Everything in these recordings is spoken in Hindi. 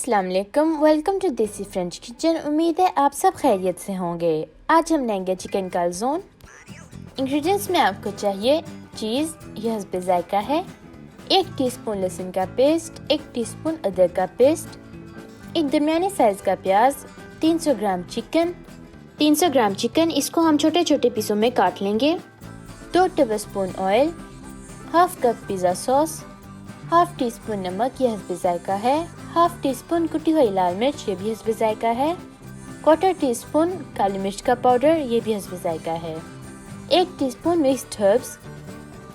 अस्सलाम वालेकुम, वेलकम टू देसी फ्रेंच किचन। उम्मीद है आप सब खैरियत से होंगे। आज हम लेंगे चिकन कालज़ोन। इंग्रेडिएंट्स में आपको चाहिए चीज़, यह हस्बे जायका है, 1 टीस्पून लहसुन का पेस्ट, 1 टीस्पून अदरक का पेस्ट, एक दरमियाने साइज़ का प्याज, 300 ग्राम चिकन, इसको हम छोटे छोटे पीसों में काट लेंगे, 2 tablespoon oil, half cup pizza sauce, half tea spoon नमक, यह हस्बे जायका है, हाफ टी स्पून कुटी हुई लाल मिर्च, ये भी हस्बे जायका है, 1/4 टीस्पून काली मिर्च का पाउडर, ये भी हस्बे जायका है, 1 टीस्पून मिक्स्ड हर्ब्स,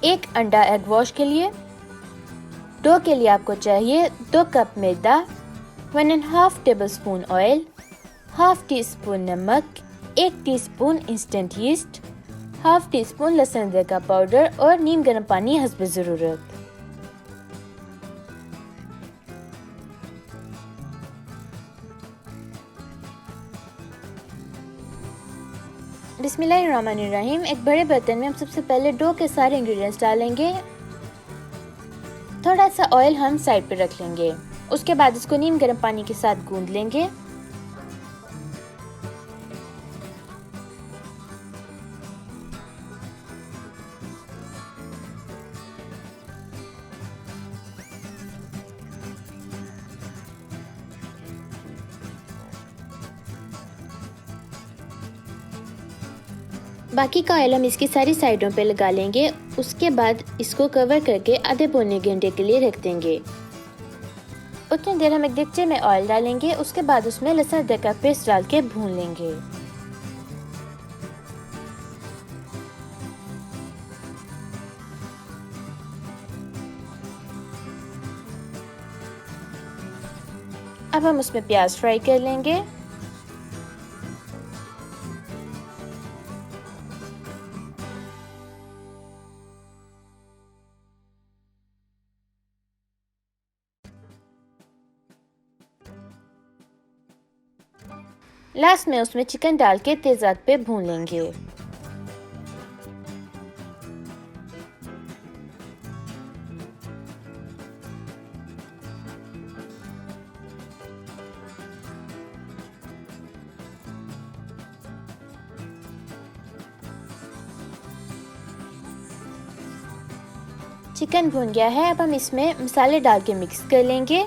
1 अंडा एग वॉश के लिए। डो के लिए आपको चाहिए 2 कप मैदा, 1.5 tablespoon oil, half tea spoon नमक, 1 teaspoon instant yeast, half tea spoon लहसुन अदरक का पाउडर और नीम गर्म पानी हस्बे ज़रूरत। बिस्मिल्लाहिर्रहमानिर्रहीम। एक बड़े बर्तन में हम सबसे पहले डो के सारे इंग्रेडिएंट्स डालेंगे। थोड़ा सा ऑयल हम साइड पे रख लेंगे। उसके बाद इसको नीम गर्म पानी के साथ गूंद लेंगे। बाकी का ऑयल हम इसकी सारी साइडों पे लगा लेंगे। उसके बाद इसको कवर करके आधे पौने घंटे के लिए रख देंगे। उतनी देर हम एक देगचे में ऑयल डालेंगे। उसके बाद उसमें लहसुन अदरक का पेस्ट डाल के भून लेंगे। अब हम उसमें प्याज फ्राई कर लेंगे। लास्ट में उसमें चिकन डाल के तेज आंच पे भून लेंगे। चिकन भून गया है। अब हम इसमें मसाले डाल के मिक्स कर लेंगे।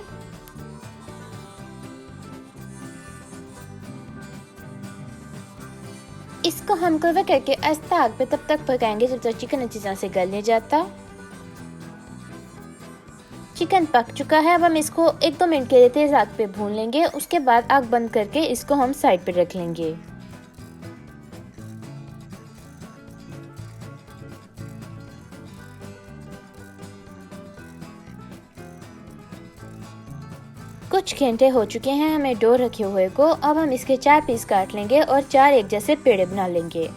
इसको हम कवर करके आस्ता आग पे तब तक पकाएंगे जब तक चिकन अच्छी तरह से गल नहीं जाता। चिकन पक चुका है। अब हम इसको 1-2 मिनट के लिए तेज आग पे भून लेंगे। उसके बाद आग बंद करके इसको हम साइड पे रख लेंगे। कुछ घंटे हो चुके हैं हमें डो रखे हुए को। अब हम इसके 4 पीस काट लेंगे और 4 एक जैसे पेड़े बना लेंगे।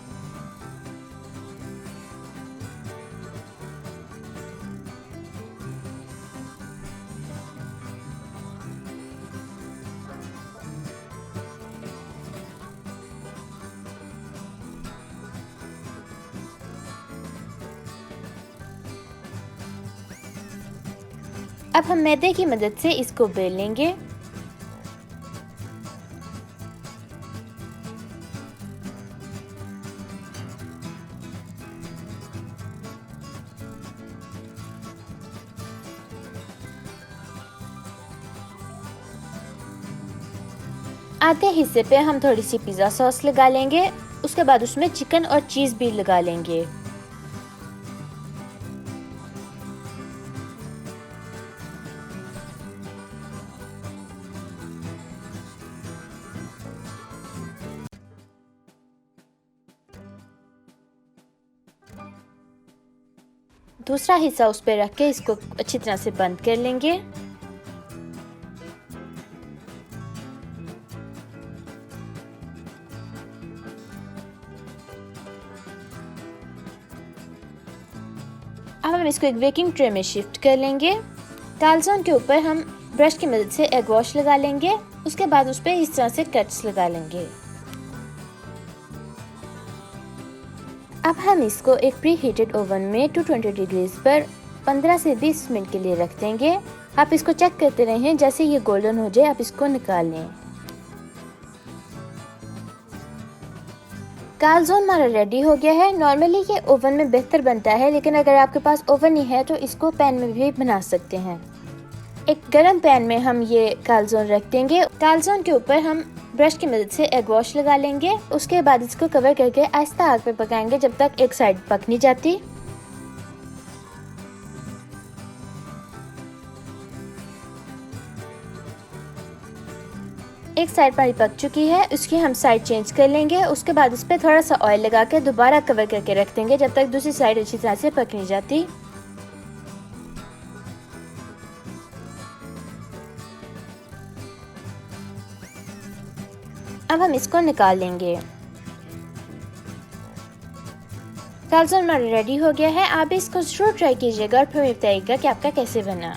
अब हम मैदे की मदद से इसको बेल लेंगे। आधे हिस्से पे हम थोड़ी सी पिज़्ज़ा सॉस लगा लेंगे। उसके बाद उसमें चिकन और चीज़ भी लगा लेंगे। दूसरा हिस्सा उस पर रख के इसको अच्छी तरह से बंद कर लेंगे। अब हम इसको एक बेकिंग ट्रे में शिफ्ट कर लेंगे। कालज़ोन के ऊपर हम ब्रश की मदद से एग वॉश लगा लेंगे। उसके बाद उस पर इस तरह से कट्स लगा लेंगे। अब हम इसको एक प्री हीटेड ओवन में 220 डिग्रीज पर 15 से 20 मिनट के लिए रख देंगे। आप इसको चेक करते रहें, जैसे ये गोल्डन हो जाए आप इसको निकाल लें। कालज़ोन हमारा रेडी हो गया है। नॉर्मली ये ओवन में बेहतर बनता है, लेकिन अगर आपके पास ओवन नहीं है तो इसको पैन में भी बना सकते हैं। एक गरम पैन में हम ये कालज़ोन रख देंगे। कालज़ोन के ऊपर हम ब्रश की मदद से एग वॉश लगा लेंगे। उसके बाद इसको कवर करके आहिस्ता आग पे पकाएंगे जब तक एक साइड पक नहीं जाती। एक साइड हमारी पक चुकी है, उसकी हम साइड चेंज कर लेंगे। उसके बाद इस पर थोड़ा सा ऑयल लगा के दोबारा कवर करके रख देंगे जब तक दूसरी साइड अच्छी तरह से पक नहीं जाती। अब हम इसको निकाल लेंगे। कालज़ोन हमारा रेडी हो गया है। आप इसको जरूर ट्राई कीजिएगा और फिर बताइएगा कि आपका कैसे बना।